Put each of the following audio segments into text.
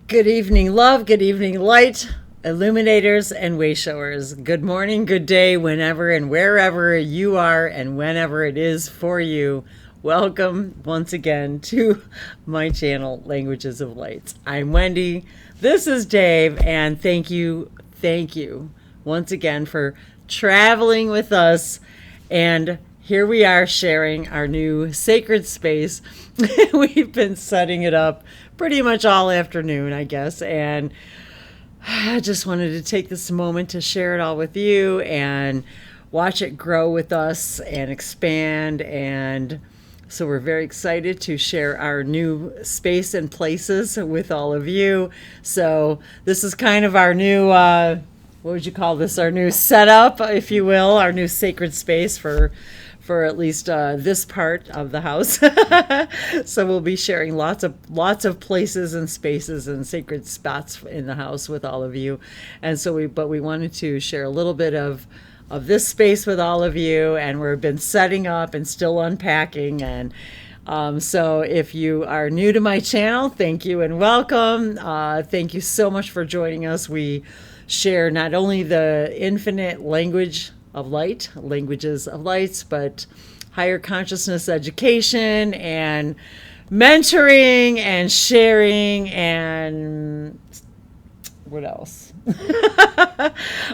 Good evening, love. Good evening, light, illuminators, and wayshowers. Good morning, good day, whenever and wherever you are, and whenever it is for you. Welcome once again to my channel, Languages of Light. I'm Wendy. This is Dave, and thank you once again for traveling with us. And here we are sharing our new sacred space. We've been setting it up pretty much all afternoon, I guess, and I just wanted to take this moment to share it all with you and watch it grow with us and expand. And so we're very excited to share our new space and places with all of you. So this is kind of our new, what would you call this? Our new setup, if you will, our new sacred space for at least this part of the house. So we'll be sharing lots of places and spaces and sacred spots in the house with all of you. And so we wanted to share a little bit of this space with all of you, and we've been setting up and still unpacking. And so if you are new to my channel, thank you and welcome. Thank you so much for joining us. We share not only the infinite language of light, languages of lights, but higher consciousness education and mentoring and sharing and what else?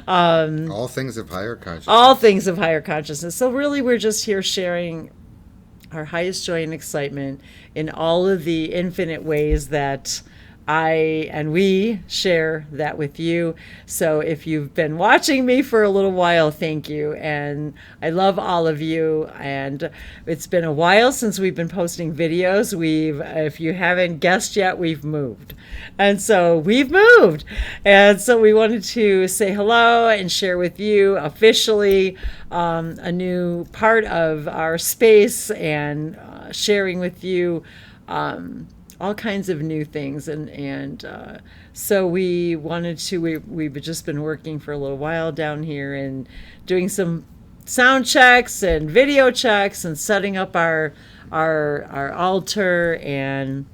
All things of higher consciousness. All things of higher consciousness. So really we're just here sharing our highest joy and excitement in all of the infinite ways that I and we share that with you. So if you've been watching me for a little while, thank you. And I love all of you. And it's been a while since we've been posting videos. If you haven't guessed yet, we've moved. And so we've moved. And so we wanted to say hello and share with you officially a new part of our space and sharing with you all kinds of new things, and so we wanted to. We've just been working for a little while down here and doing some sound checks and video checks and setting up our altar, and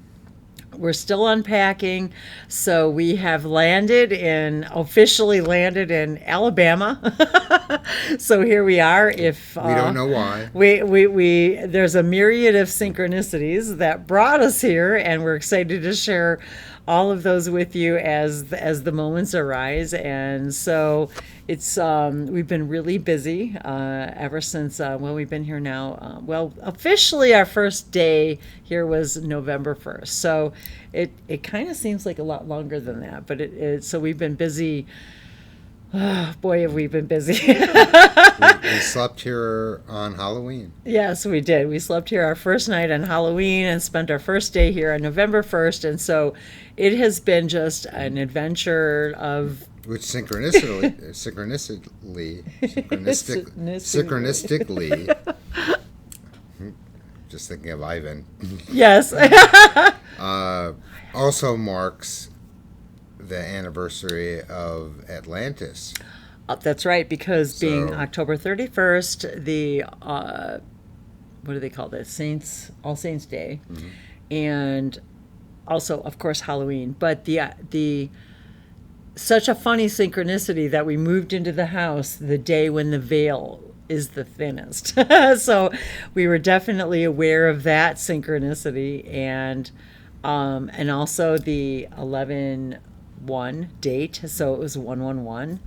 we're still unpacking. So we have officially landed in Alabama. So here we are. If we don't know why, we there's a myriad of synchronicities that brought us here, and we're excited to share all of those with you as the moments arise. And so it's we've been really busy ever since we've been here now. Officially our first day here was November 1st. So it kind of seems like a lot longer than that, but so we've been busy. Oh, boy, have we been busy. we slept here on Halloween. Yes, we did. We slept here our first night on Halloween and spent our first day here on November 1st. And so it has been just an adventure of... Which synchronistically, just thinking of Ivan. Yes. Also marks the anniversary of Atlantis. That's right, because being October 31st, the what do they call that? All Saints Day, mm-hmm. And also, of course, Halloween. But the such a funny synchronicity that we moved into the house the day when the veil is the thinnest. So we were definitely aware of that synchronicity, and also the 11-1 date, so it was 111.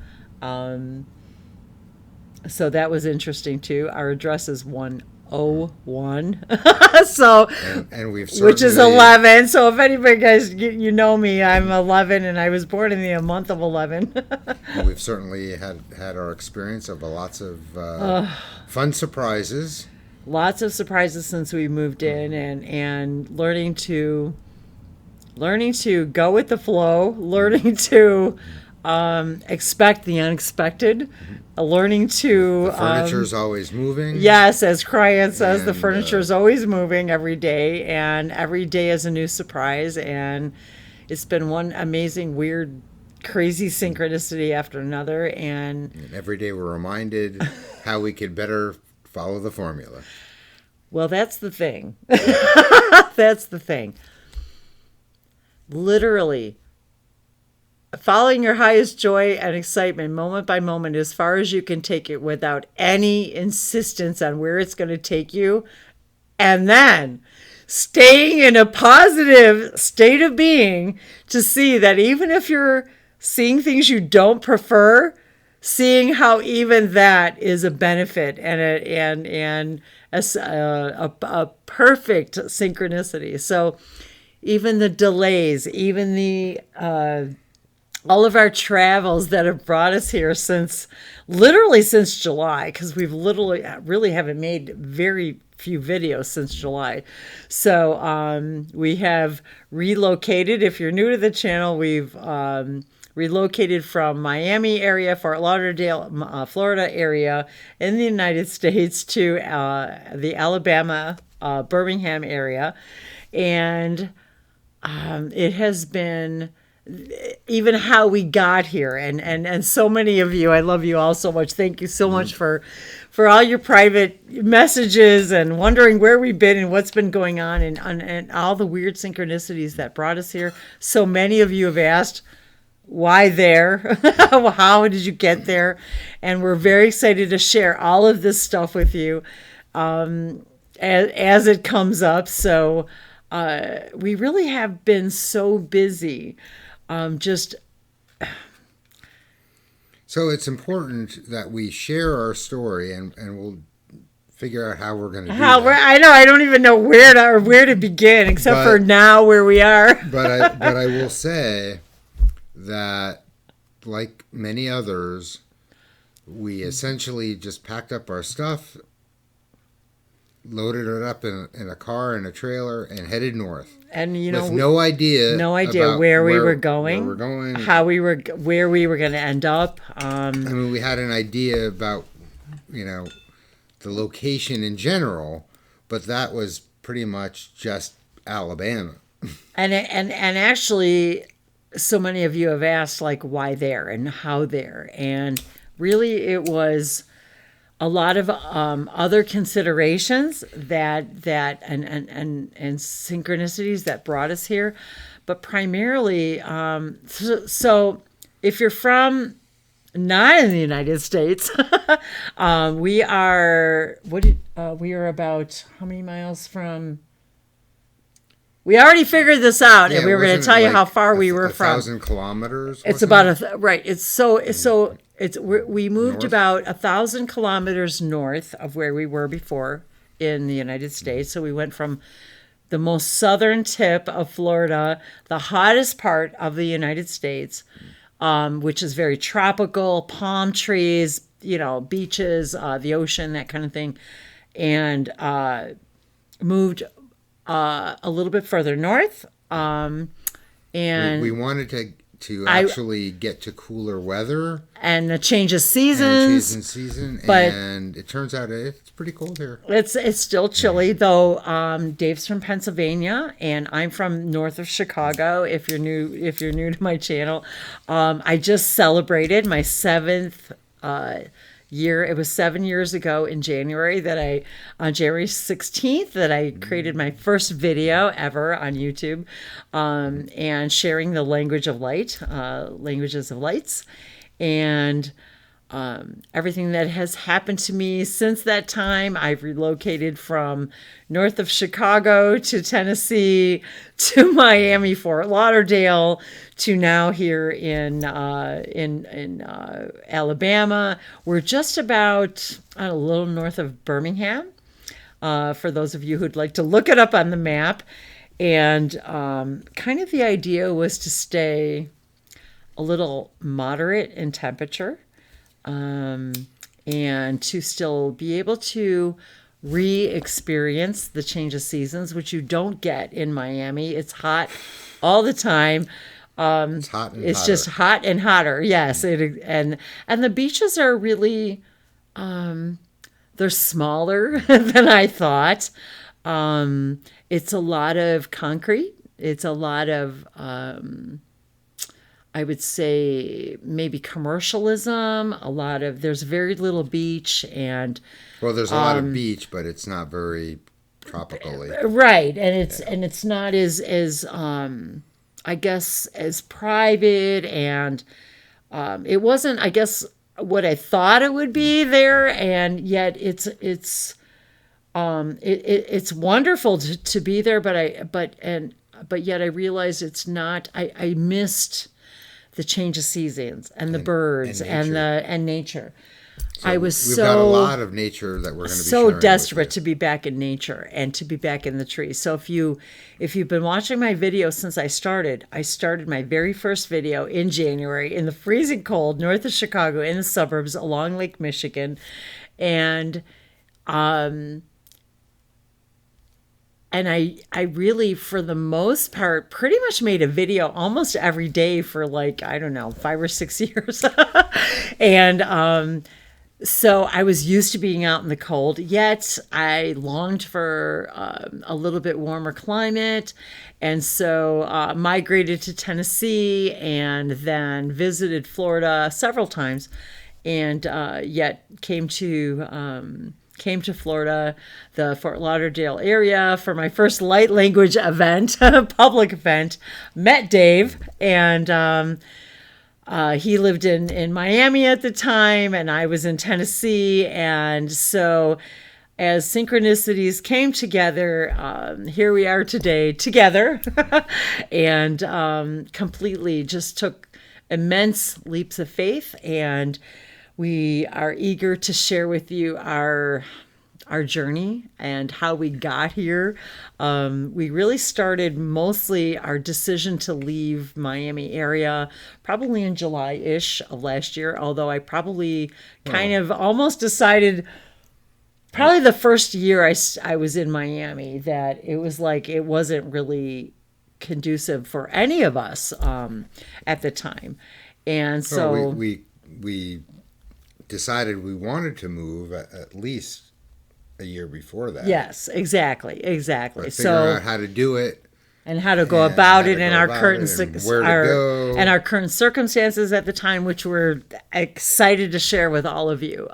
So that was interesting too. Our address is 101. So and we've which is 11. So if anybody guys you know me, I'm 11 and I was born in the month of 11. We've certainly had our experience of lots of fun surprises. Lots of surprises since we moved in, and learning to go with the flow, learning to expect the unexpected, learning to... The furniture's always moving. Yes, as Cryan says, the furniture's always moving every day, and every day is a new surprise, and it's been one amazing, weird, crazy synchronicity after another, and every day we're reminded how we could better follow the formula. Well, that's the thing. That's the thing. Literally, following your highest joy and excitement moment by moment as far as you can take it without any insistence on where it's going to take you. And then staying in a positive state of being to see that even if you're seeing things you don't prefer, seeing how even that is a benefit and a perfect synchronicity. So even the delays, even the all of our travels that have brought us here since July, because we've literally really haven't made very few videos since July. So we have relocated. If you're new to the channel, we've relocated from Miami area, Fort Lauderdale, Florida area in the United States to the Alabama, Birmingham area. And it has been even how we got here, and so many of you, I love you all so much. Thank you so much for all your private messages and wondering where we've been and what's been going on, and all the weird synchronicities that brought us here. So many of you have asked, why there? How did you get there? And we're very excited to share all of this stuff with you as it comes up. So we really have been so busy. So it's important that we share our story, and we'll figure out how we're going to do that. I know, I don't even know where to begin, except for now where we are. but I will say that, like many others, we essentially just packed up our stuff, loaded it up in a car and a trailer, and headed north. And with no idea where we were going, where we were going, where we were going to end up. I mean, we had an idea about, the location in general, but that was pretty much just Alabama. And actually, so many of you have asked, like, why there and how there, and really it was a lot of other considerations that and synchronicities that brought us here, but primarily, so if you're from not in the United States, we are about how many miles from? We already figured this out, and we were going to tell you how far we were from. 1,000 kilometers. It's about right. It's so. We moved north? About 1,000 kilometers north of where we were before in the United States. So we went from the most southern tip of Florida, the hottest part of the United States, which is very tropical, palm trees, beaches, the ocean, that kind of thing, and moved a little bit further north. And we wanted to actually get to cooler weather and a change of seasons. And it turns out it's pretty cold here. It's still chilly, though. Dave's from Pennsylvania, and I'm from north of Chicago. If you're new to my channel, I just celebrated my 7th year. It was 7 years ago in January on January 16th, that I created my first video ever on YouTube, and sharing the language of light, languages of lights, and everything that has happened to me since that time. I've relocated from north of Chicago to Tennessee to Miami, Fort Lauderdale, to now here in Alabama. We're just about a little north of Birmingham, for those of you who'd like to look it up on the map. And kind of the idea was to stay a little moderate in temperature, and to still be able to re-experience the change of seasons, which you don't get in Miami. It's hot all the time. It's hot and it's hotter. Just hot and hotter. Yes, and the beaches are really they're smaller than I thought. It's a lot of concrete. It's a lot of I would say maybe commercialism. There's very little beach, and there's a lot of beach, but it's not very tropically. Right, and it's not as I guess, as private, and it wasn't, I guess, what I thought it would be there, and yet it's wonderful to be there, but yet I realized it's not. I missed the change of seasons and the birds and nature. So I was we've got a lot of nature that we're going to be so sharing desperate to be back in nature and to be back in the trees. So if you've been watching my videos since I started my very first video in January in the freezing cold north of Chicago in the suburbs along Lake Michigan, and I really, for the most part, pretty much made a video almost every day for like, I don't know, 5 or 6 years. And so I was used to being out in the cold, yet I longed for a little bit warmer climate. And so migrated to Tennessee and then visited Florida several times, and yet came to Florida, the Fort Lauderdale area, for my first light language event, public event. Met Dave, and he lived in Miami at the time, and I was in Tennessee. And so as synchronicities came together, here we are today together, and completely just took immense leaps of faith. And we are eager to share with you our journey and how we got here. We really started mostly our decision to leave Miami area probably in July-ish of last year, although I probably kind of almost decided probably the first year I was in Miami that it was like it wasn't really conducive for any of us at the time. And so we decided we wanted to move at least a year before that. Yes, exactly. But figuring out how to do it and how to go about it, and our current circumstances at the time, which we're excited to share with all of you.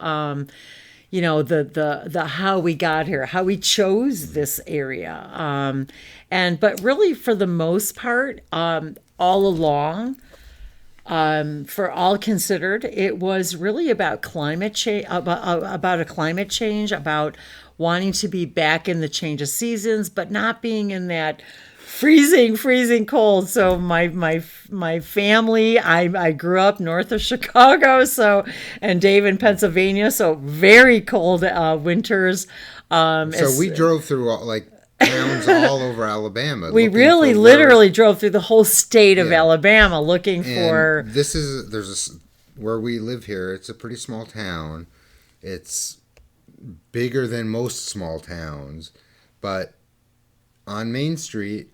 You know, the how we got here, how we chose this area, but really for the most part, all along. For all considered, it was really about climate change, about a climate change, about wanting to be back in the change of seasons, but not being in that freezing cold. So my family, I grew up north of Chicago, and Dave in Pennsylvania, so very cold winters. So we drove through towns all over Alabama. We really literally drove through the whole state of Alabama looking for. Where we live here, it's a pretty small town. It's bigger than most small towns, but on Main Street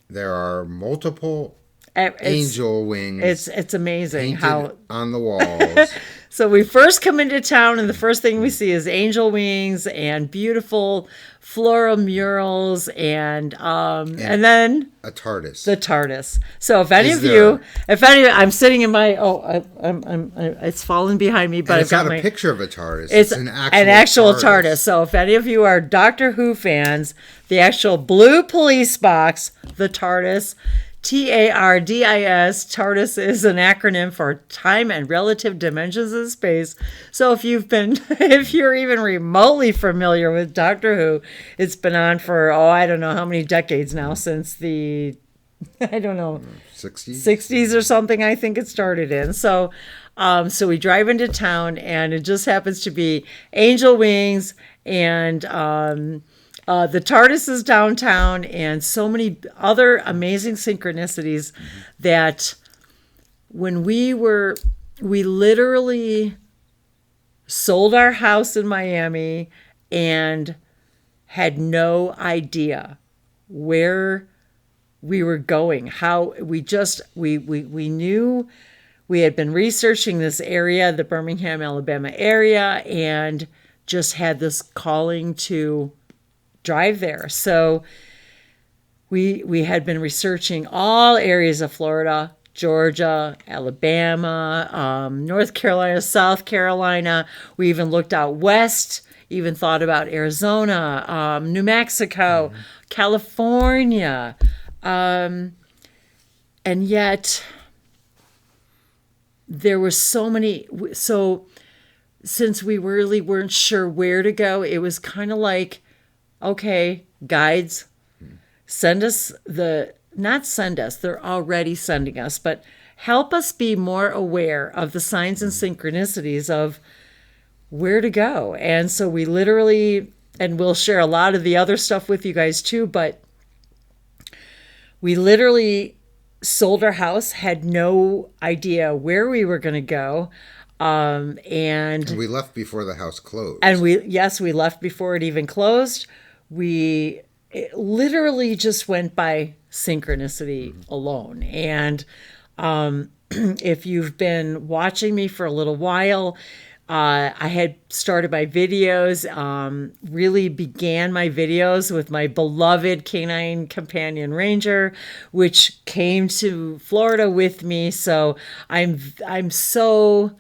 there are multiple angel wings. It's amazing how on the walls. So we first come into town, and the first thing we see is angel wings and beautiful floral murals, and then a TARDIS. The TARDIS. So if I'm sitting in my it's fallen behind me, but and I've got a picture of a TARDIS. It's an actual TARDIS. So if any of you are Doctor Who fans, the actual blue police box, the TARDIS. TARDIS. TARDIS is an acronym for time and relative dimensions of space. So if you're even remotely familiar with Doctor Who, it's been on for, I don't know how many decades now, since the, 60s or something, I think it started in. So we drive into town, and it just happens to be angel wings, and the TARDIS is downtown, and so many other amazing synchronicities that when we literally sold our house in Miami and had no idea where we were going. How we knew we had been researching this area, the Birmingham, Alabama area, and just had this calling to drive there. So we had been researching all areas of Florida, Georgia, Alabama, North Carolina, South Carolina. We even looked out west, even thought about Arizona, New Mexico, California, and yet there were so many. So since we really weren't sure where to go, it was kind of like, okay, guides, send us not send us, they're already sending us, but help us be more aware of the signs and synchronicities of where to go. And so we literally, and we'll share a lot of the other stuff with you guys too, but we literally sold our house, had no idea where we were going to go. And we left before the house closed. And we left before it even closed. It literally just went by synchronicity alone. And if you've been watching me for a little while, I had started my videos, really began my videos with my beloved canine companion Ranger, which came to Florida with me. So I'm so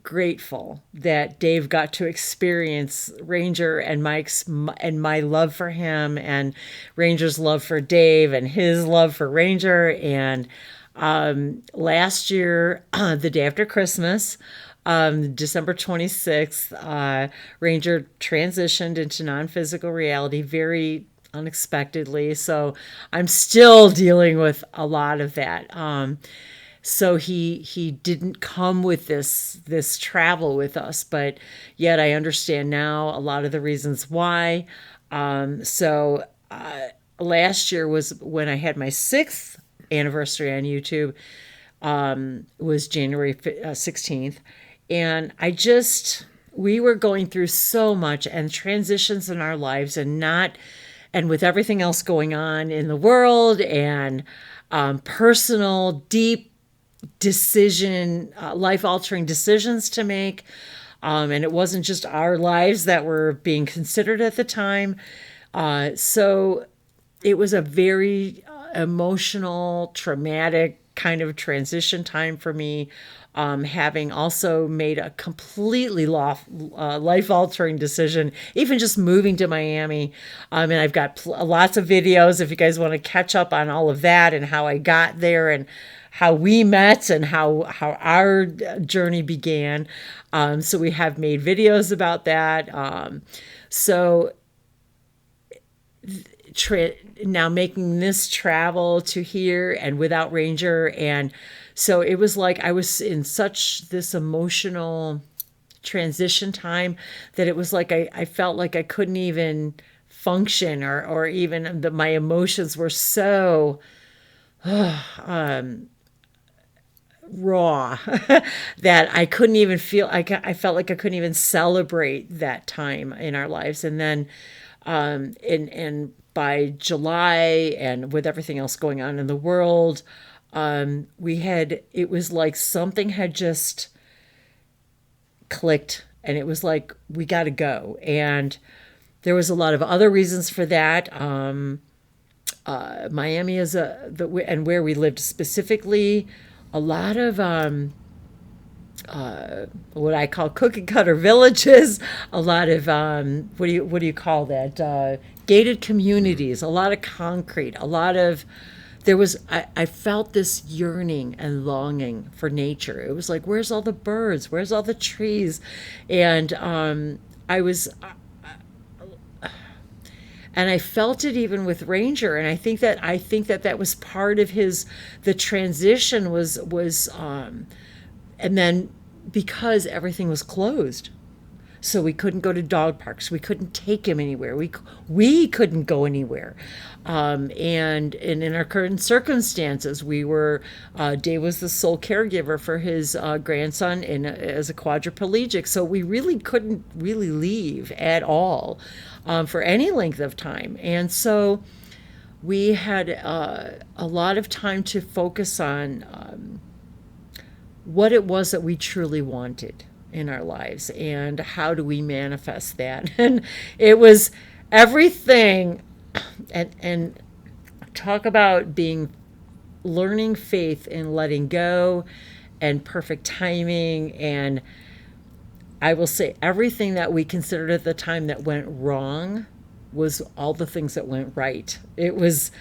grateful that Dave got to experience Ranger and my love for him, and Ranger's love for Dave and his love for Ranger. And last year, the day after Christmas, December 26th, Ranger transitioned into non-physical reality very unexpectedly. So I'm still dealing with a lot of that. So he didn't come with this travel with us, but yet I understand now a lot of the reasons why. Last year was when I had my 6th anniversary on YouTube. Was January 16th. And we were going through so much and transitions in our lives, and with everything else going on in the world, and personal, deep decision, life-altering decisions to make. And it wasn't just our lives that were being considered at the time. So it was a very emotional, traumatic kind of transition time for me. Having also made a completely life-altering decision, even just moving to Miami. And I've got lots of videos if you guys want to catch up on all of that and how I got there and how we met and how our journey began. So we have made videos about that. Now making this travel to here and without Ranger, and so it was like I was in such this emotional transition time that it was like I felt like I couldn't even function, or even my emotions were so raw that I couldn't even feel. I felt like I couldn't even celebrate that time in our lives. And then and by July, and with everything else going on in the world, it was like something had just clicked, and it was like, we got to go. And there was a lot of other reasons for that. Miami is and where we lived specifically, a lot of what I call cookie cutter villages, a lot of what do you call that? Gated communities, a lot of concrete, a lot of I felt this yearning and longing for nature. It was like, where's all the birds? Where's all the trees? And and I felt it even with Ranger, and I think that was part of the transition was and then because everything was closed, so we couldn't go to dog parks, we couldn't take him anywhere, we couldn't go anywhere, and in our current circumstances, Dave was the sole caregiver for his grandson as a quadriplegic, so we really couldn't really leave at all for any length of time. And so we had a lot of time to focus on what it was that we truly wanted in our lives, and how do we manifest that. And it was everything, and talk about learning faith and letting go and perfect timing. And I will say everything that we considered at the time that went wrong was all the things that went right. It was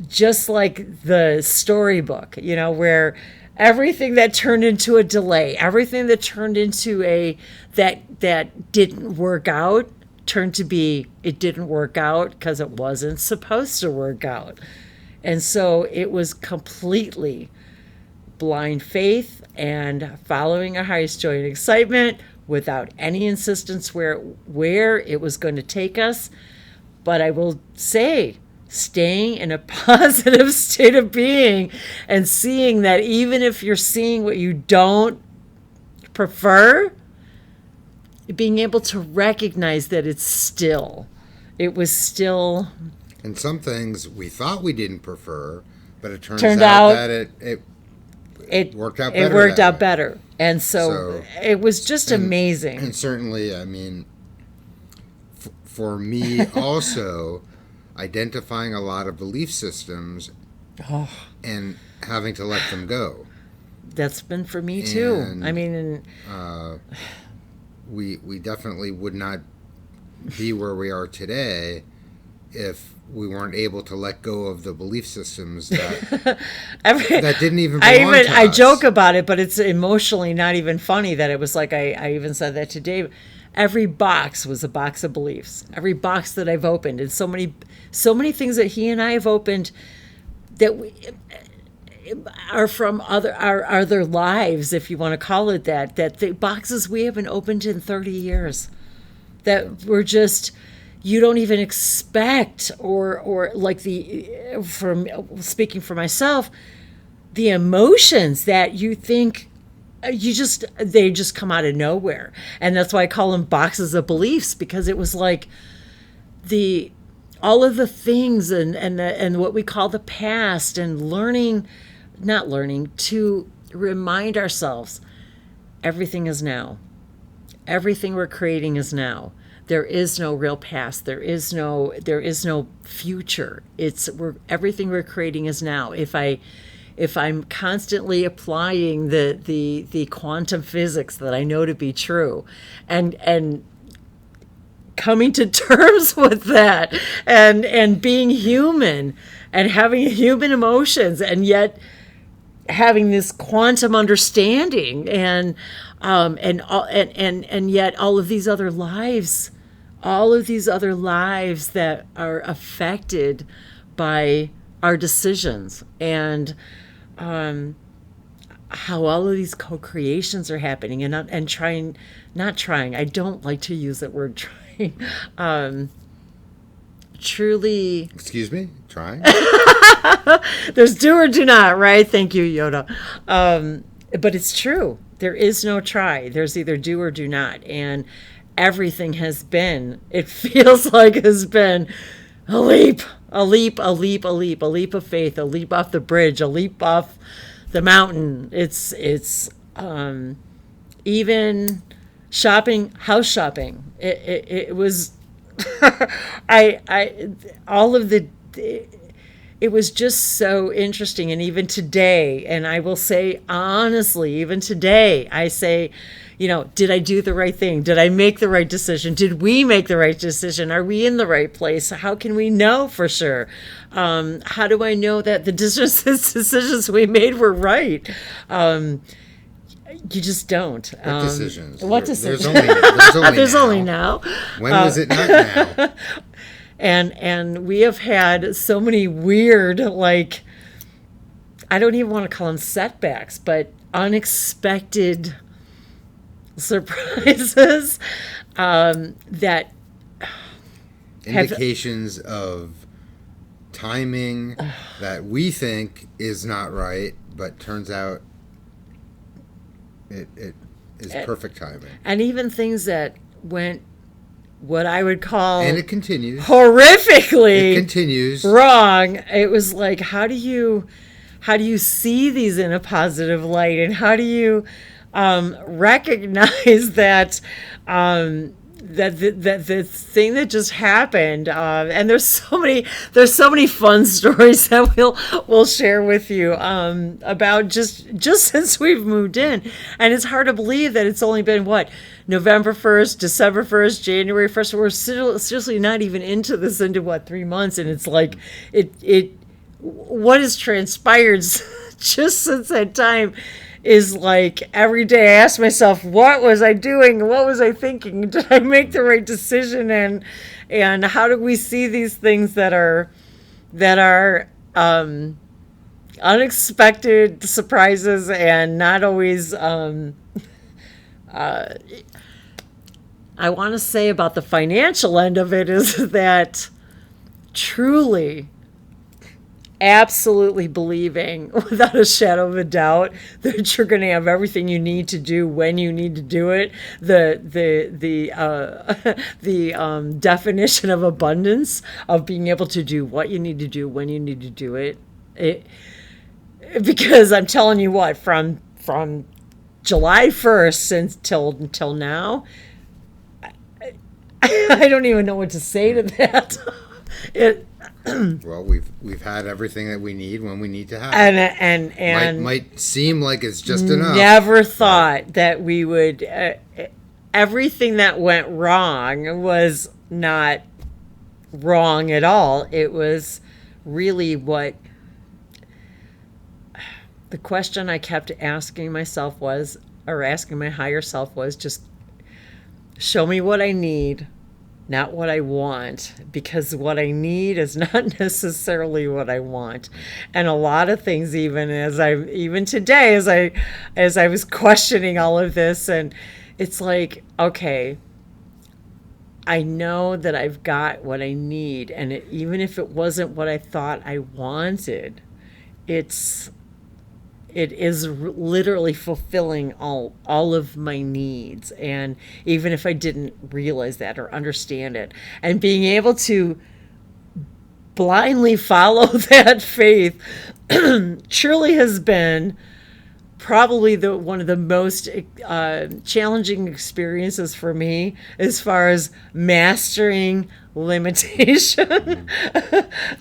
just like the storybook, where everything that turned into a delay, everything that turned into that didn't work out, turned to be it didn't work out because it wasn't supposed to work out. And so it was completely blind faith and following our highest joy and excitement without any insistence where it was going to take us. But I will say, staying in a positive state of being and seeing that even if you're seeing what you don't prefer, being able to recognize that it was still. And some things we thought we didn't prefer, but it turned out that it worked out better. It worked out better. And so it was just amazing. And certainly, I mean, for me also, identifying a lot of belief systems and having to let them go. That's been for me too. And, I mean, we definitely would not be where we are today if we weren't able to let go of the belief systems that that didn't even belong to us. I joke about it, but it's emotionally not even funny that it was like I even said that to Dave. Every box was a box of beliefs. Every box that I've opened, and so many things that he and I have opened that are from our other lives, if you want to call it that the boxes we haven't opened in 30 years that were just you don't even expect, or like from speaking for myself, the emotions that you think they just come out of nowhere. And that's why I call them boxes of beliefs, because it was like all of the things and what we call the past, and not learning to remind ourselves everything is now. Everything we're creating is now. There is no real past. There is no future. Everything we're creating is now. If I'm constantly applying the quantum physics that I know to be true, and coming to terms with that, and being human, and having human emotions, and yet having this quantum understanding, and yet all of these other lives that are affected by our decisions, and how all of these co-creations are happening, and not trying. I don't like to use that word trying. Truly. Excuse me? Trying? There's do or do not, right? Thank you, Yoda. But it's true. There is no try. There's either do or do not. And everything it feels like has been a leap of faith, a leap off the bridge, a leap off the mountain. It's even house shopping. It was, it was just so interesting. And even today, and I will say honestly, even today, I say, did I do the right thing? Did I make the right decision? Did we make the right decision? Are we in the right place? How can we know for sure? How do I know that the decisions we made were right? You just don't. What decisions? What decisions? There's only now. When was it not now? And we have had so many weird, like, I don't even want to call them setbacks, but unexpected surprises that indications of timing that we think is not right, but turns out it is perfect timing. And even things that went what I would call, and it continues horrifically wrong. It was like, how do you see these in a positive light, and how do you recognize that the thing that just happened, and there's so many fun stories that we'll share with you about just since we've moved in. And it's hard to believe that it's only been November 1st, December 1st, January 1st. We're seriously not even into 3 months, and it's like what has transpired just since that time is like every day I ask myself, what was I doing? What was I thinking? Did I make the right decision? And how do we see these things that are unexpected surprises and not always I want to say about the financial end of it is that truly, absolutely believing without a shadow of a doubt that you're going to have everything you need to do when you need to do it. The definition of abundance of being able to do what you need to do when you need to do it. Because I'm telling you what, from July 1st until now, I don't even know what to say to that. Well, we've had everything that we need when we need to have it. And might seem like it's just enough. Never thought that we would. Everything that went wrong was not wrong at all. It was really what the question I kept asking myself was, or asking my higher self was, just show me what I need, not what I want, because what I need is not necessarily what I want. And a lot of things, even today, as I was questioning all of this, and it's like, okay, I know that I've got what I need, and even if it wasn't what I thought I wanted, it is literally fulfilling all of my needs. And even if I didn't realize that or understand it, and being able to blindly follow that faith truly has been probably one of the most challenging experiences for me as far as mastering limitation.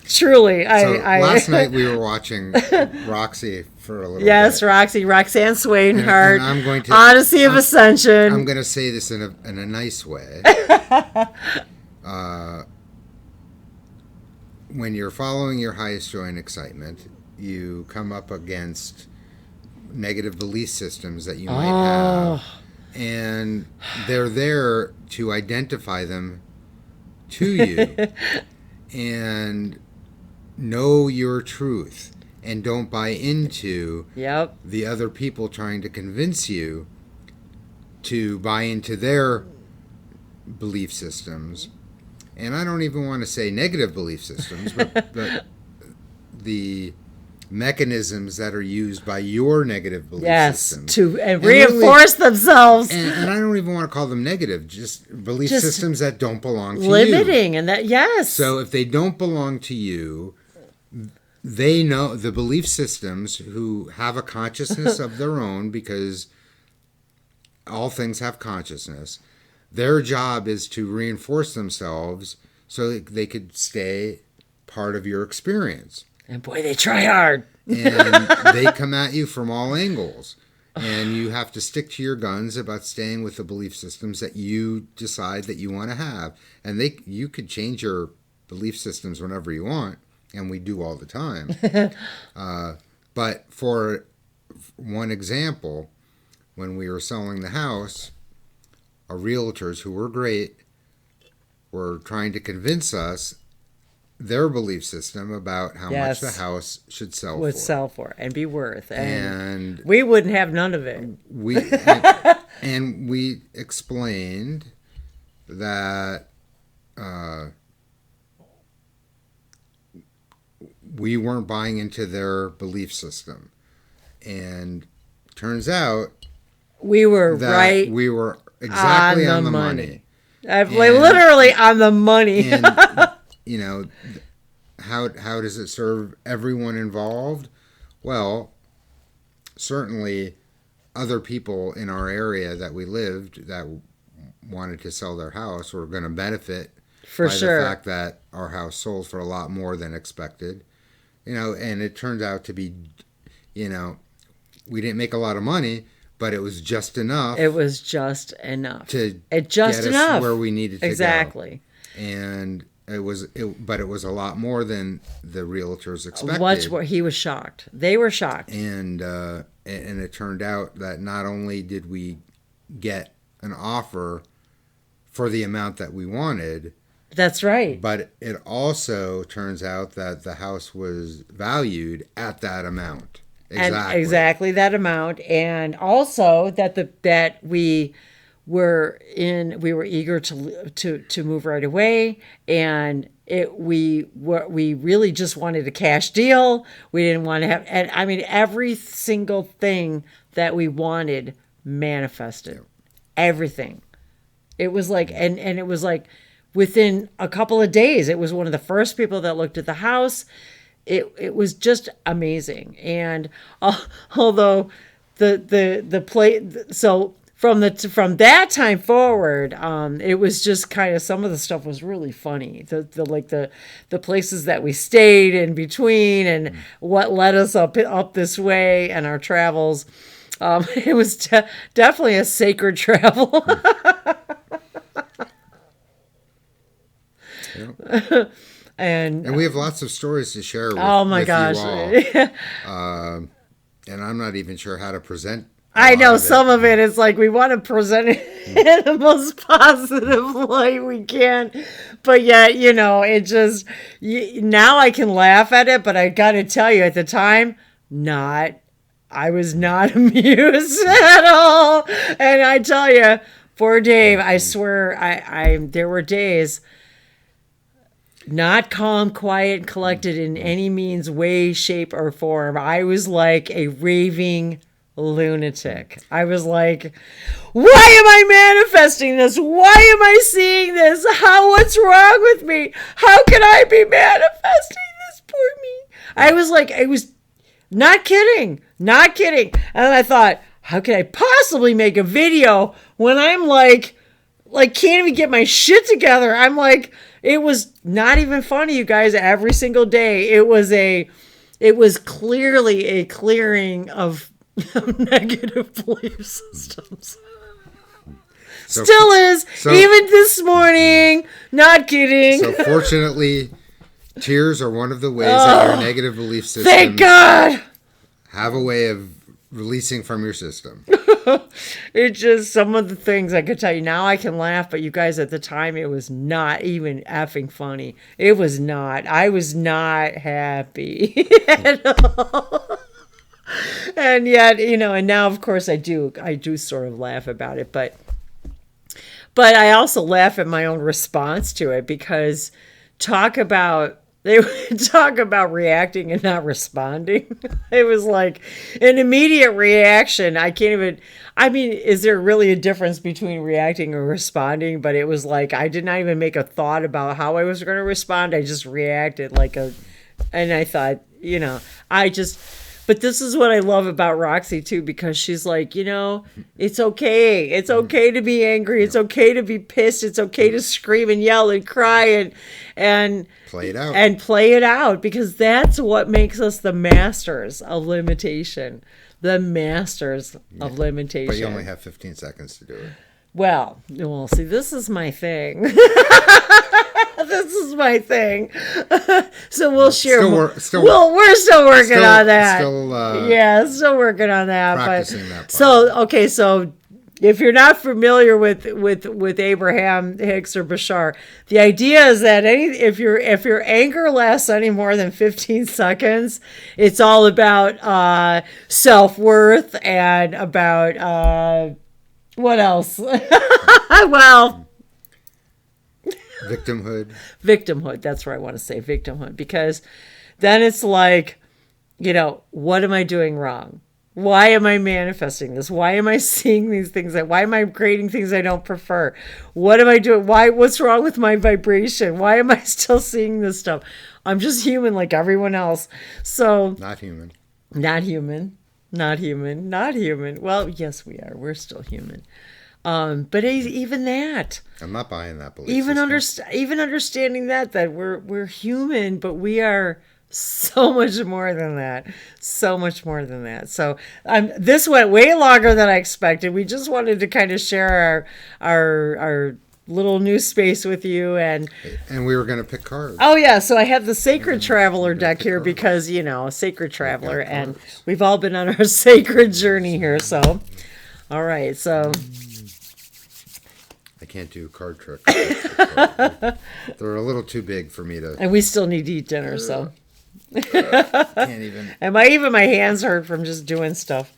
Truly. Last night we were watching Roxy for a little yes, bit. Roxanne Swainhart, and I'm going to, Odyssey of Ascension. I'm going to say this in a nice way. When you're following your highest joy and excitement, you come up against negative belief systems that you might have, and they're there to identify them to you and know your truth, and don't buy into the other people trying to convince you to buy into their belief systems. And I don't even want to say negative belief systems, but the mechanisms that are used by your negative belief systems to reinforce themselves. And I don't even want to call them negative, just belief systems that don't belong to you. Limiting, and that, yes. So if they don't belong to you, they know the belief systems who have a consciousness of their own, because all things have consciousness. Their job is to reinforce themselves so that they could stay part of your experience. And boy, they try hard. And they come at you from all angles. And you have to stick to your guns about staying with the belief systems that you decide that you want to have. And you could change your belief systems whenever you want, and we do all the time. But for one example, when we were selling the house, our realtors, who were great, were trying to convince us their belief system about how much the house should sell for and be worth. And we wouldn't have none of it. And we explained that we weren't buying into their belief system. And turns out we were right. We were exactly on the money. Literally on the money. And, you know, how does it serve everyone involved? Well, certainly other people in our area that we lived that wanted to sell their house were going to benefit by the fact that our house sold for a lot more than expected. You know, and it turned out to be, you know, we didn't make a lot of money, but it was just enough. It was just enough to get us where we needed to go. Exactly. And but it was a lot more than the realtors expected. Much more. He was shocked. They were shocked. And it turned out that not only did we get an offer for the amount that we wanted. That's right. But it also turns out that the house was valued at that amount. Exactly. And exactly that amount. And also that we were eager to move right away, and we really just wanted a cash deal. We didn't want to have, and I mean, every single thing that we wanted manifested. Everything. It was like, and it was like within a couple of days. It was one of the first people that looked at the house. It was just amazing. And although the play, so from that time forward, it was just kind of, some of the stuff was really funny. The places that we stayed in between, and what led us up this way, and our travels. It was definitely a sacred travel. Yep. And we have lots of stories to share with, oh my with gosh. you all. And I'm not even sure how to present. I know some of it is like we want to present it in the most positive light we can, but yet, it just, now I can laugh at it, but I got to tell you, at the time, I was not amused at all. And I tell you, poor Dave, I swear, there were days not calm, quiet, and collected in any means, way, shape, or form. I was like a raving lunatic. I was like, why am I manifesting this? Why am I seeing this? What's wrong with me? How can I be manifesting this? Poor me. I was like, I was not kidding. And I thought, how could I possibly make a video when I'm like can't even get my shit together? I'm like, it was not even funny, you guys. Every single day, it was clearly a clearing of negative belief systems. Still is, even this morning. Not kidding. So fortunately, tears are one of the ways that your negative belief system, thank God, have a way of releasing from your system. It's just some of the things I could tell you. Now I can laugh, but you guys, at the time, it was not even effing funny. It was not. I was not happy at all. And yet, and now, of course, I do sort of laugh about it, but I also laugh at my own response to it, because they would talk about reacting and not responding. It was like an immediate reaction. Is there really a difference between reacting and responding? But it was like, I did not even make a thought about how I was going to respond. I just reacted and I thought, but this is what I love about Roxy too, because she's like, it's okay. It's okay to be angry. It's okay to be pissed. It's okay to scream and yell and cry and play it out. And play it out, because that's what makes us the masters of limitation. The masters of limitation. But you only have 15 seconds to do it. Well, see, this is my thing. This is my thing. So we'll share. We're still working on that. Still working on that. Practicing that part. So if you're not familiar with Abraham Hicks or Bashar, the idea is that if your anger lasts any more than 15 seconds, it's all about self-worth and about what else? Well, victimhood. That's where I want to say victimhood, because then it's like, what am I doing wrong? Why am I manifesting this? Why am I seeing these things? Why am I creating things I don't prefer? What am I doing? What's wrong with my vibration? Why am I still seeing this stuff? I'm just human like everyone else. So Not human. Well, yes, we are. We're still human. But even that, I'm not buying that belief. Even understanding that we're human, but we are so much more than that. So much more than that. So this went way longer than I expected. We just wanted to kind of share our little new space with you. And we were going to pick cards. oh yeah, so I have the Sacred Traveler deck here because, Sacred Traveler, and we've all been on our sacred journey here. So, all right, so I can't do card tricks. They're a little too big for me to. And we still need to eat dinner, so. Can't even. And my hands hurt from just doing stuff.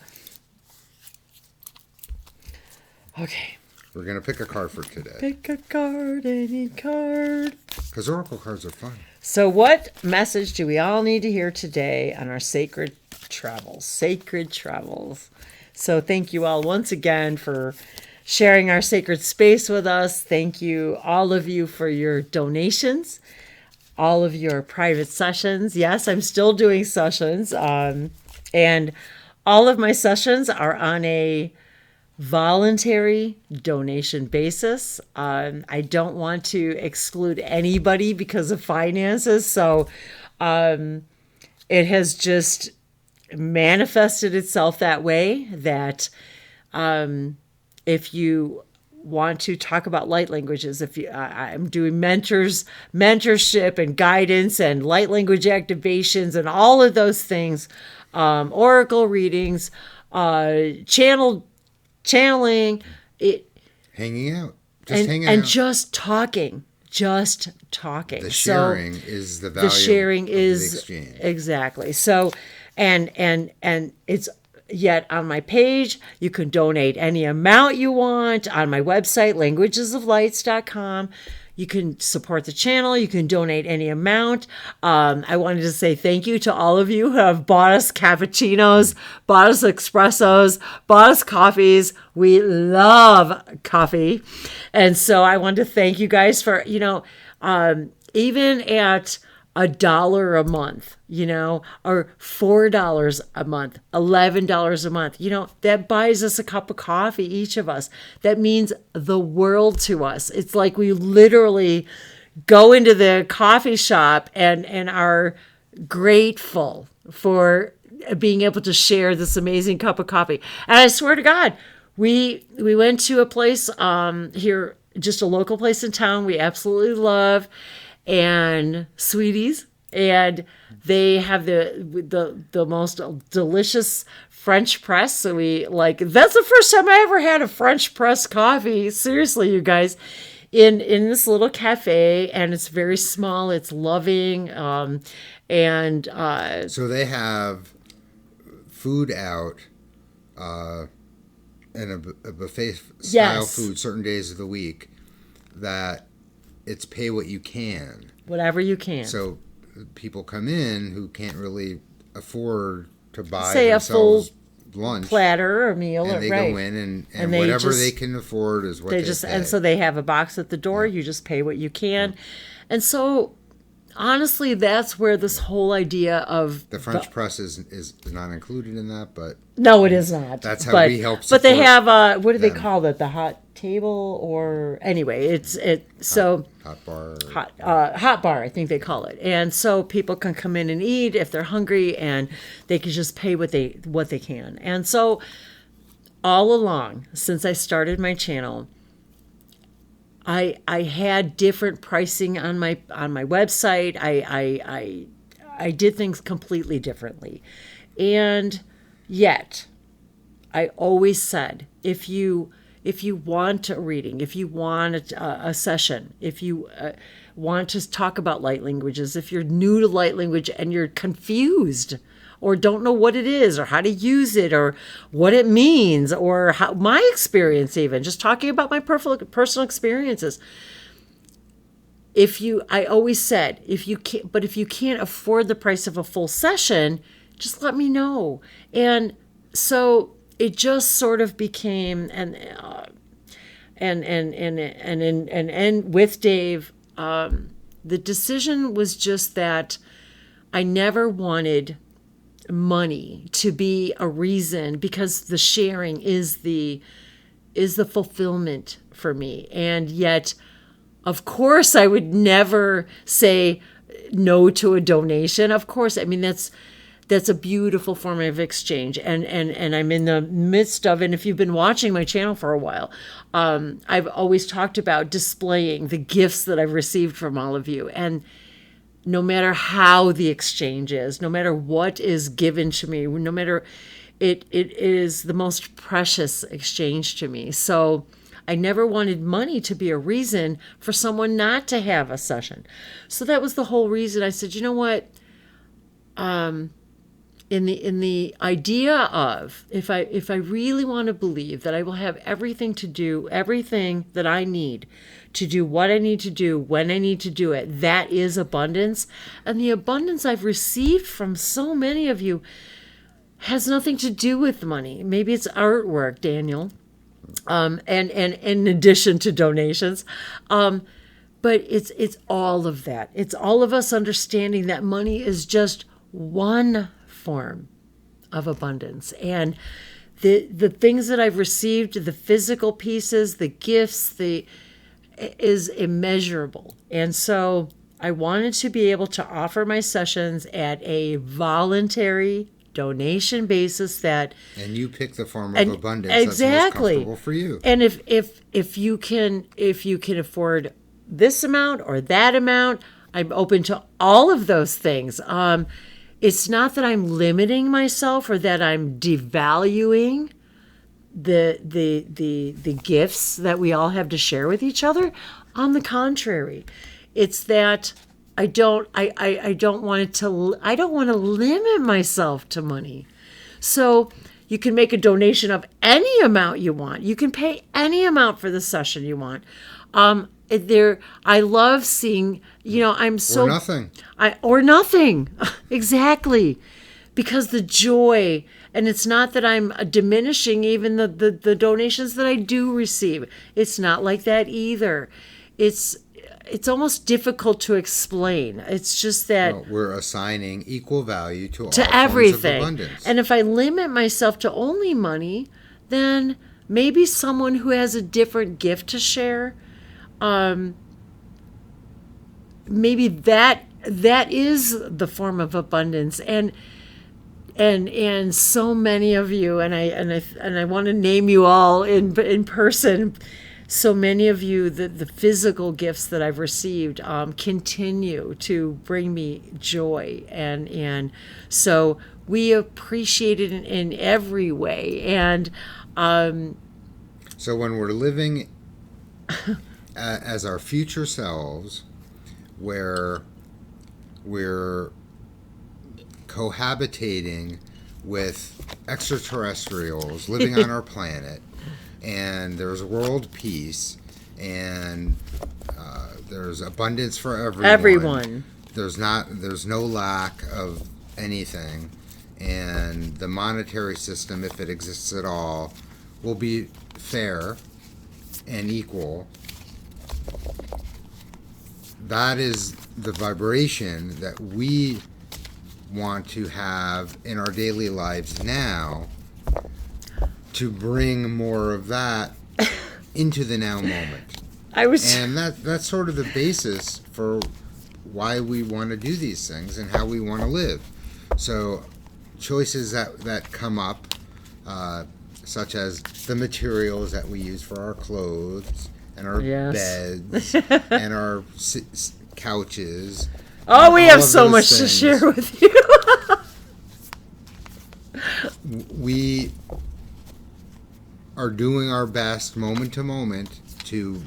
Okay. We're going to pick a card for today. Pick a card, any card. Because oracle cards are fun. So what message do we all need to hear today on our sacred travels? Sacred travels. So thank you all once again for sharing our sacred space with us. Thank you, all of you, for your donations, all of your private sessions. Yes, I'm still doing sessions. And all of my sessions are on a voluntary donation basis. I don't want to exclude anybody because of finances. So it has just manifested itself that way that if you want to talk about light languages, if you, I'm doing mentorship and guidance and light language activations and all of those things, oracle readings, channeling, hanging out, and just talking. The sharing is the value. The sharing is the exchange. Exactly. So, and it's yet on my page. You can donate any amount you want on my website, languagesoflights.com. You can support the channel. You can donate any amount. I wanted to say thank you to all of you who have bought us cappuccinos, bought us espressos, bought us coffees. We love coffee. And so I wanted to thank you guys for, even at $1 a month, or $4 a month, $11 a month, that buys us a cup of coffee, each of us. That means the world to us. It's like we literally go into the coffee shop and are grateful for being able to share this amazing cup of coffee. And I swear to God, we went to a place here, just a local place in town we absolutely love, and Sweeties, and they have the most delicious French press. So that's the first time I ever had a French press coffee. Seriously, you guys, in this little cafe, and it's very small. It's loving, so they have food out, and a buffet style food certain days of the week that. It's pay what you can. Whatever you can. So people come in who can't really afford to buy a full lunch platter or meal, and they go in and whatever they can afford is what they pay. And so they have a box at the door. You just pay what you can, and so honestly, that's where this whole idea of the French press is not included in that, but no, it is not. That's how we help. But they have what do they call it? The hot table, or anyway, hot bar, I think they call it. And so people can come in and eat if they're hungry, and they can just pay what they can. And so all along since I started my channel, I had different pricing on my website. I did things completely differently, and yet I always said, if you want a reading, if you want a session, if you want to talk about light languages, if you're new to light language and you're confused or don't know what it is or how to use it or what it means or how my experience, even just talking about my personal experiences. I always said, if you can't afford the price of a full session, just let me know. And so it just sort of became, and with Dave, the decision was just that I never wanted money to be a reason, because the sharing is the fulfillment for me. And yet, of course, I would never say no to a donation. Of course, I mean, that's a beautiful form of exchange, and I'm in the midst of, and if you've been watching my channel for a while, I've always talked about displaying the gifts that I've received from all of you. And no matter how the exchange is, no matter what is given to me, no matter, it is the most precious exchange to me. So I never wanted money to be a reason for someone not to have a session. So that was the whole reason. I said, you know what? In the idea of, if I really want to believe that I will have everything to do, everything that I need to do what I need to do when I need to do it, that is abundance. And the abundance I've received from so many of you has nothing to do with money. Maybe it's artwork, Daniel, and in addition to donations. But it's all of that. It's all of us understanding that money is just one form of abundance. And the things that I've received, the physical pieces, the gifts, is immeasurable. And so I wanted to be able to offer my sessions at a voluntary donation basis that, and you pick the form of abundance exactly that's most comfortable for you. And if you can afford this amount or that amount, I'm open to all of those things. It's not that I'm limiting myself or that I'm devaluing the gifts that we all have to share with each other. On the contrary, it's that I don't want to limit myself to money. So you can make a donation of any amount you want. You can pay any amount for the session you want. I love seeing, I'm so... Or nothing. Or nothing. Exactly. Because the joy, and it's not that I'm diminishing even the donations that I do receive. It's not like that either. It's almost difficult to explain. It's just that we're assigning equal value to all everything. Forms of abundance. And if I limit myself to only money, then maybe someone who has a different gift to share, maybe that is the form of abundance. And so many of you, and I want to name you all in person. So many of you, the physical gifts that I've received continue to bring me joy, and so we appreciate it in every way. And so when we're living as our future selves, where we're cohabitating with extraterrestrials living on our planet, and there's world peace, and there's abundance for everyone. There's no lack of anything, and the monetary system, if it exists at all, will be fair and equal. That is the vibration that we want to have in our daily lives now, to bring more of that into the now moment. And that's sort of the basis for why we want to do these things and how we want to live. So choices that come up, such as the materials that we use for our clothes and our beds and our couches. Oh, we have so much to share with you. We are doing our best moment to moment to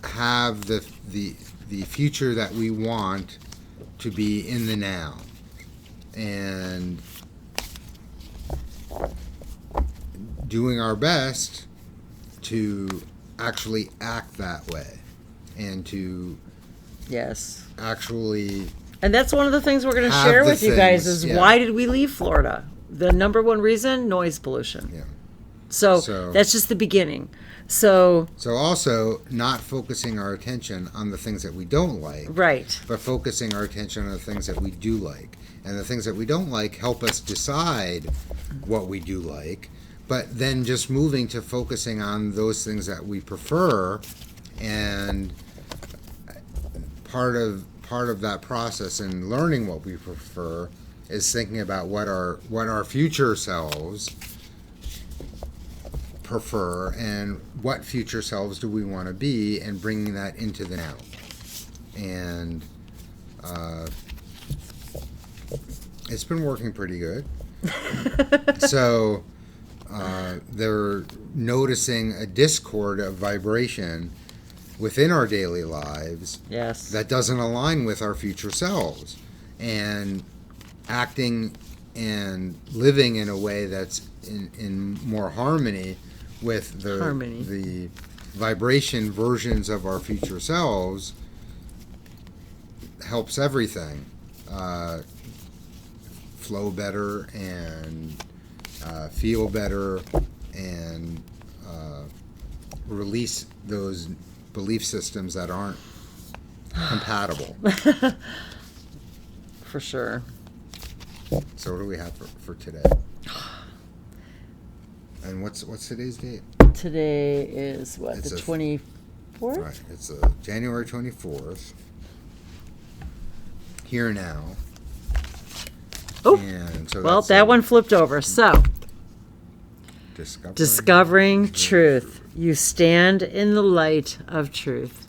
have the future that we want to be in the now, and doing our best to actually act that way, and to actually. And that's one of the things we're going to share with you guys is why did we leave Florida? The number one reason, noise pollution. Yeah. So that's just the beginning. So also not focusing our attention on the things that we don't like. Right. But focusing our attention on the things that we do like. And the things that we don't like help us decide what we do like. But then just moving to focusing on those things that we prefer. And part of part of that process and learning what we prefer is thinking about what our future selves prefer and what future selves do we want to be, and bringing that into the now. And it's been working pretty good. So they're noticing a discord of vibration within our daily lives, yes, that doesn't align with our future selves, and acting and living in a way that's in more harmony with the vibration versions of our future selves helps everything flow better and feel better, and release those belief systems that aren't compatible. For sure. So what do we have for today? And what's today's date? Today is what, the 24th? Right, it's January 24th. Here now. Oh, and so well, that one flipped over. So, discovering truth. You stand in the light of truth.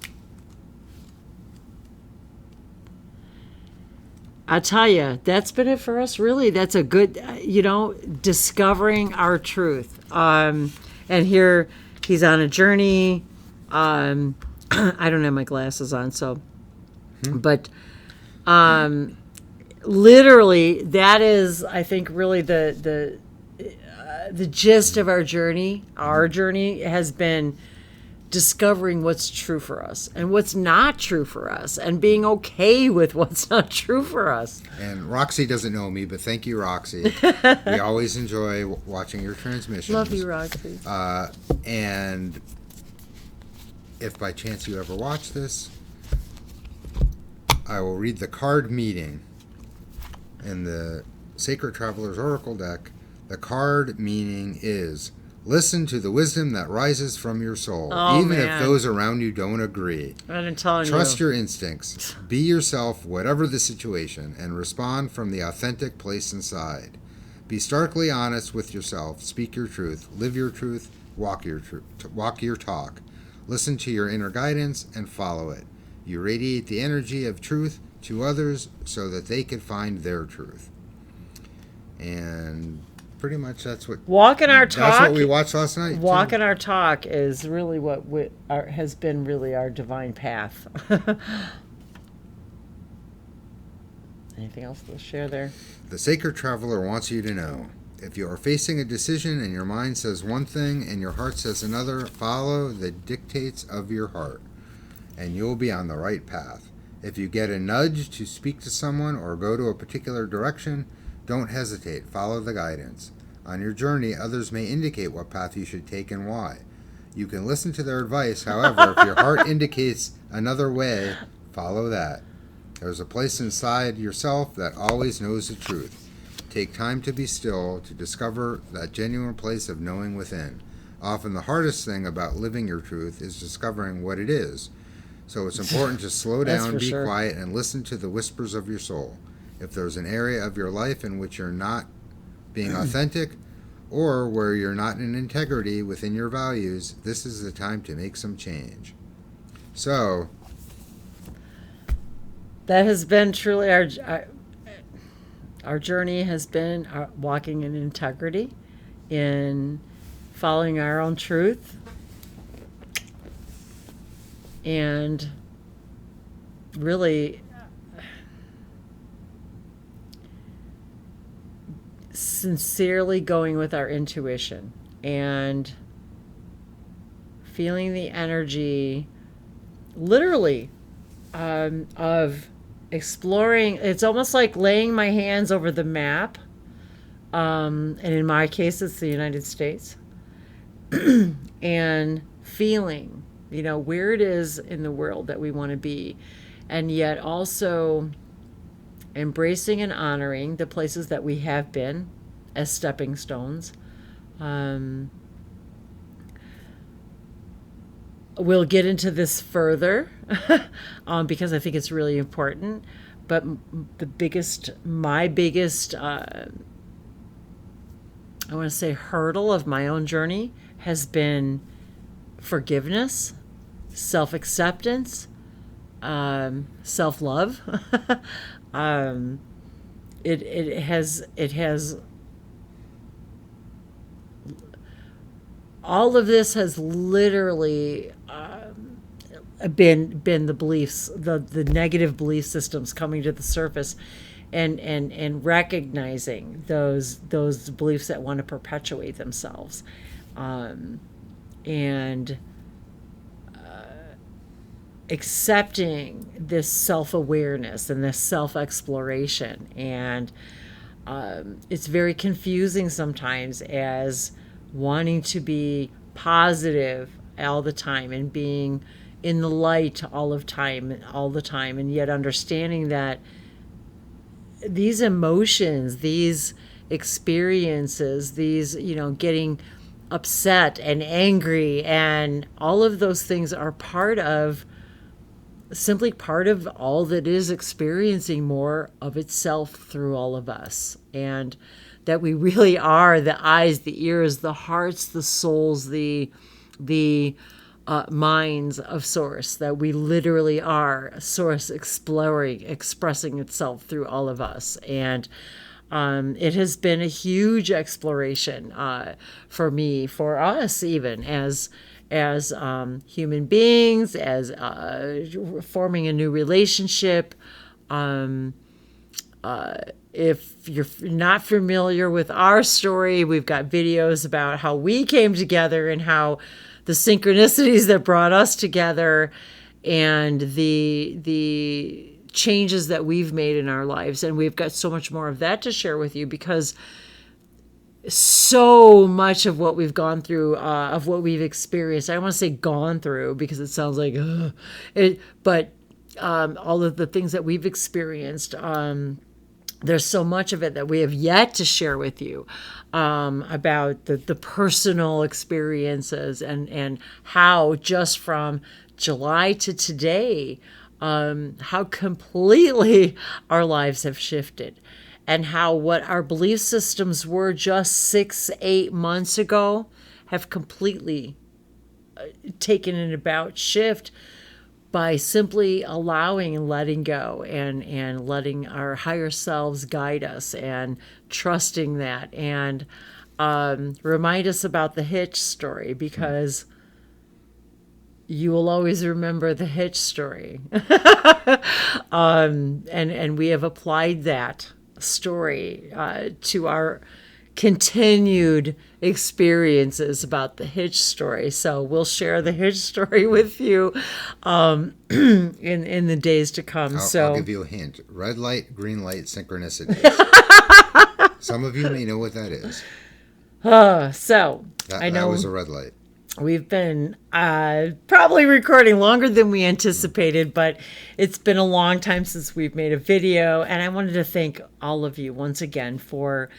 I tell you, that's been it for us, really. That's a good, discovering our truth. And here he's on a journey. I don't have my glasses on, so, but literally, that is, I think, really the gist of our journey. Our journey has been discovering what's true for us and what's not true for us, and being okay with what's not true for us. And Roxy doesn't know me, but thank you, Roxy. We always enjoy watching your transmissions. Love you, Roxy. And if by chance you ever watch this, I will read the card meeting in the Sacred Traveler's Oracle deck. The card meaning is: listen to the wisdom that rises from your soul, even if those around you don't agree. I'm telling Trust your instincts. Be yourself, whatever the situation, and respond from the authentic place inside. Be starkly honest with yourself. Speak your truth. Live your truth. Walk your talk. Listen to your inner guidance and follow it. You radiate the energy of truth to others so that they can find their truth. And pretty much that's what Walking Our Talk. That's what we watched last night. Walking Our Talk is really what has been really our divine path. Anything else to share there? The Sacred Traveler wants you to know: if you are facing a decision and your mind says one thing and your heart says another, follow the dictates of your heart, and you'll be on the right path. If you get a nudge to speak to someone or go to a particular direction, don't hesitate. Follow the guidance. On your journey, others may indicate what path you should take and why. You can listen to their advice. However, if your heart indicates another way, follow that. There's a place inside yourself that always knows the truth. Take time to be still to discover that genuine place of knowing within. Often the hardest thing about living your truth is discovering what it is. So it's important to slow down, be quiet, and listen to the whispers of your soul. If there's an area of your life in which you're not being authentic, or where you're not in integrity within your values, this is the time to make some change. So that has been truly our journey has been walking in integrity, in following our own truth, and really sincerely going with our intuition and feeling the energy, literally, of exploring. It's almost like laying my hands over the map, and in my case it's the United States, and feeling, where it is in the world that we want to be, and yet also embracing and honoring the places that we have been as stepping stones. We'll get into this further because I think it's really important. But my biggest, I want to say, hurdle of my own journey has been forgiveness, self-acceptance, self-love. It has all of this has literally been the beliefs, the negative belief systems coming to the surface, and recognizing those beliefs that want to perpetuate themselves, and accepting this self-awareness and this self-exploration. And it's very confusing sometimes, as wanting to be positive all the time and being in the light all the time, and yet understanding that these emotions, these experiences, these, getting upset and angry, and all of those things are simply part of all that is experiencing more of itself through all of us. And that we really are the eyes, the ears, the hearts, the souls, the minds of Source, that we literally are Source expressing itself through all of us. And it has been a huge exploration for me, for us, even as human beings, as forming a new relationship. If you're not familiar with our story, we've got videos about how we came together and how the synchronicities that brought us together, and the changes that we've made in our lives. And we've got so much more of that to share with you, because so much of what we've gone through, of what we've experienced, I don't want to say gone through because it sounds like it, but all of the things that we've experienced, there's so much of it that we have yet to share with you, about the personal experiences, and how just from July to today, how completely our lives have shifted, and how what our belief systems were just 6-8 months ago have completely taken an about shift, by simply allowing and letting go, and letting our higher selves guide us, and trusting that. And remind us about the Hitch story, because you will always remember the Hitch story. And we have applied that story to our continued experiences about the Hitch story. So we'll share the Hitch story with you in the days to come. I'll give you a hint. Red light, green light, synchronicity. Some of you may know what that is. I know that was a red light. We've been probably recording longer than we anticipated, but it's been a long time since we've made a video. And I wanted to thank all of you once again for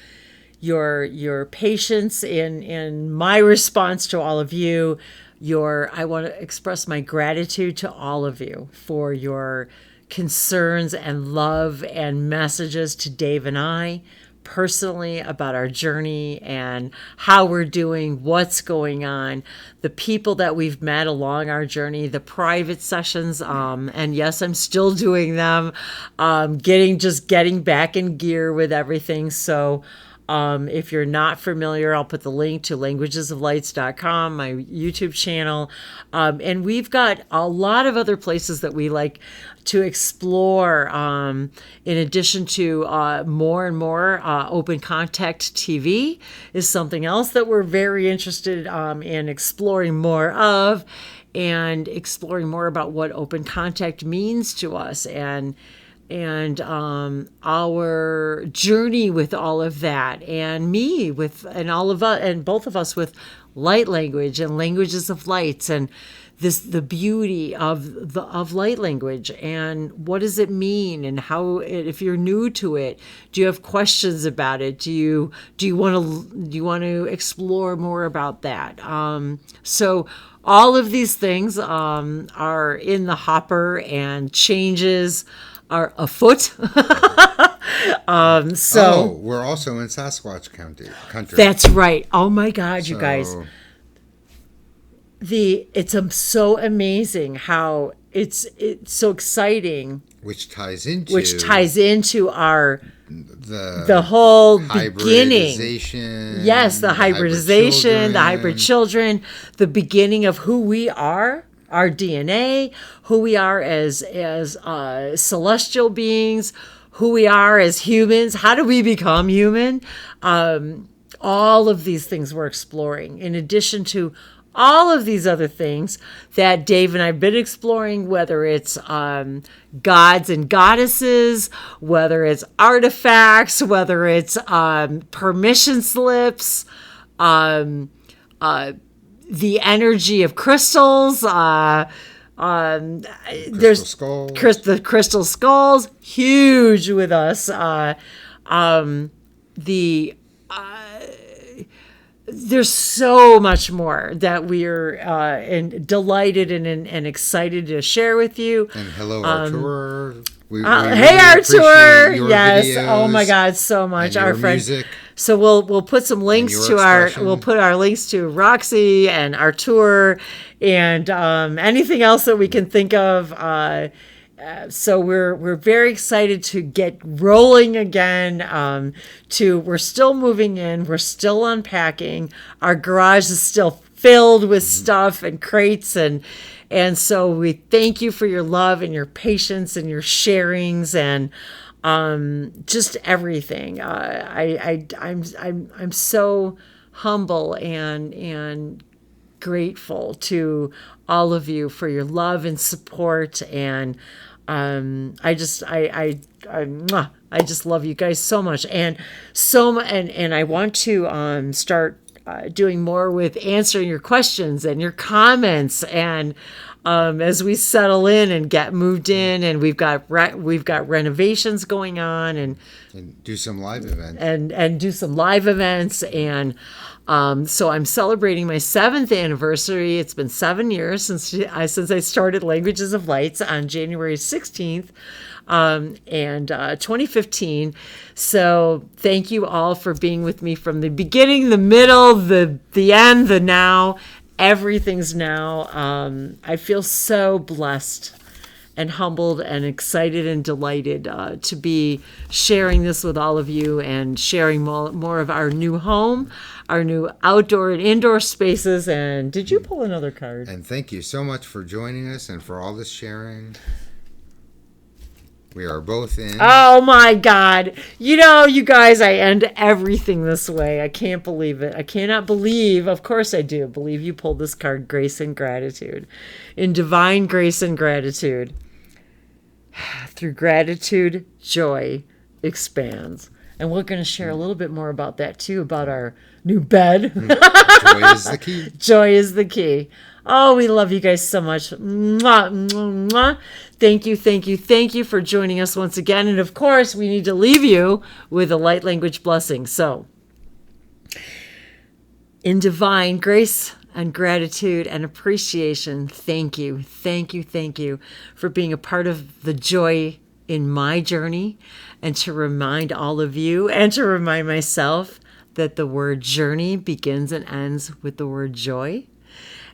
your patience in my response to all of you. I want to express my gratitude to all of you for your concerns and love and messages to Dave and I personally about our journey and how we're doing, what's going on, the people that we've met along our journey, the private sessions, and yes, I'm still doing them, getting back in gear with everything. So if you're not familiar, I'll put the link to languagesoflights.com, my YouTube channel. And we've got a lot of other places that we like to explore, in addition to more and more. Open Contact TV is something else that we're very interested in exploring more of, and exploring more about what open contact means to us, and our journey with all of that, and all of us, and both of us, with light language and languages of lights, and the beauty of light language, and what does it mean, and how, if you're new to it, do you have questions about it? Do you want to explore more about that? So all of these things are in the hopper, and changes are afoot. We're also in Sasquatch country. That's right. Oh my God, you guys. So It's so amazing how it's so exciting, which ties into our the the whole beginning. hybridization. Yes, the hybridization, the hybrid children, the beginning of who we are, our DNA, who we are as celestial beings, who we are as humans. How do we become human? All of these things we're exploring, in addition to all of these other things that Dave and I have been exploring, whether it's gods and goddesses, whether it's artifacts, whether it's permission slips, the energy of crystals. There's skulls. The crystal skulls, huge with us. There's so much more that we're delighted and excited to share with you. And hello, Artur. Hey, Artur! Yes. Videos, oh my God, so much. our friend. Music. So we'll put some links to we'll put our links to Roxy and Artur and anything else that we can think of. So we're very excited to get rolling again. We're still moving in. We're still unpacking. Our garage is still filled with stuff and crates, and so we thank you for your love and your patience and your sharings and just everything. I'm so humble and grateful to all of you for your love and support, and I just love you guys so much, and I want to start doing more with answering your questions and your comments, and as we settle in and get moved in, and we've got renovations going on, and do some live events, and do some live events, and so I'm celebrating my 7th anniversary. It's been 7 years since I started Languages of Lights on January 16th, and 2015. So thank you all for being with me from the beginning, the middle, the end, the now. Everything's now. I feel so blessed and humbled and excited and delighted to be sharing this with all of you, and sharing more of our new home, our new outdoor and indoor spaces. And did you pull another card? And thank you so much for joining us and for all this sharing. We are both in. Oh my God. You guys, I end everything this way. I can't believe it. I cannot believe, of course I do believe you pulled this card, Grace and Gratitude. In divine grace and gratitude. Through gratitude, joy expands. And we're going to share a little bit more about that too, about our new bed. Joy is the key. Joy is the key. Oh, we love you guys so much. Mwah, mwah, mwah. Thank you for joining us once again. And of course, we need to leave you with a light language blessing. So, in divine grace and gratitude and appreciation, thank you for being a part of the joy in my journey, and to remind all of you and to remind myself that the word journey begins and ends with the word joy.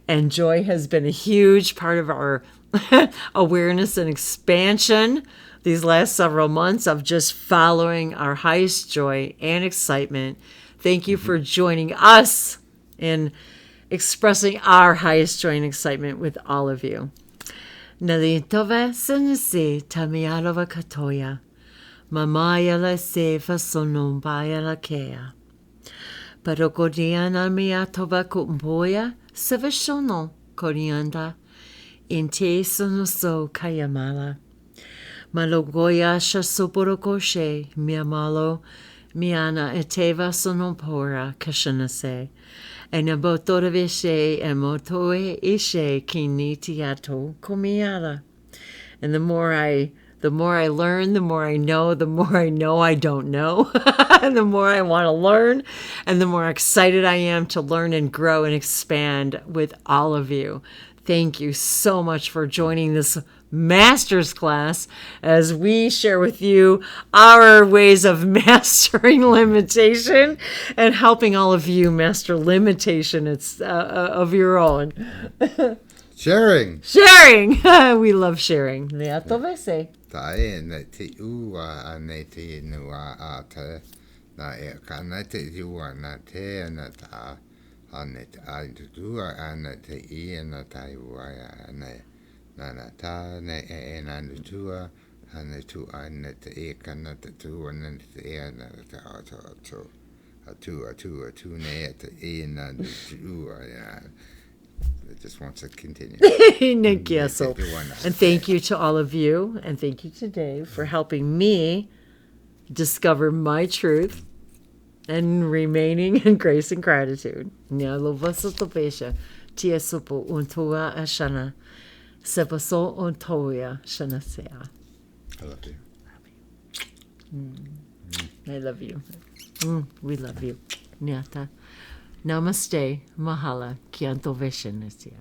And joy has been a huge part of our awareness and expansion these last several months, of just following our highest joy and excitement. Thank you for joining us in expressing our highest joy and excitement with all of you. Nalitova sense tamialova katoya. Mamaya la seva sonombaya la kea. Parokodiana miatova kumboya sevashono korianda. Inte sonoso kayamala. Malogoya shasoporokoshe miamalo Miana eteva sonopora kashanase. And abotoraveshe and motoe ishe kinitiato komiara. And the more I learn, the more I know I don't know. And the more I want to learn, and the more excited I am to learn and grow and expand with all of you. Thank you so much for joining this master's class as we share with you our ways of mastering limitation and helping all of you master limitation of your own. Sharing. We love sharing. Leatovese. Tae na te ua ane te nua a te na e kana te ua na te na ta ane te ai tua ana te I na tai ua ane na ta ne e na tua ane tu ane te e kana te tua na te e na te atu ne te e na tua It just wants to continue. And thank you to all of you, and thank you to Dave for helping me discover my truth and remaining in grace and gratitude. I love you. I love you. We love you. Nyata. Namaste, mahala, kianto veshenesia.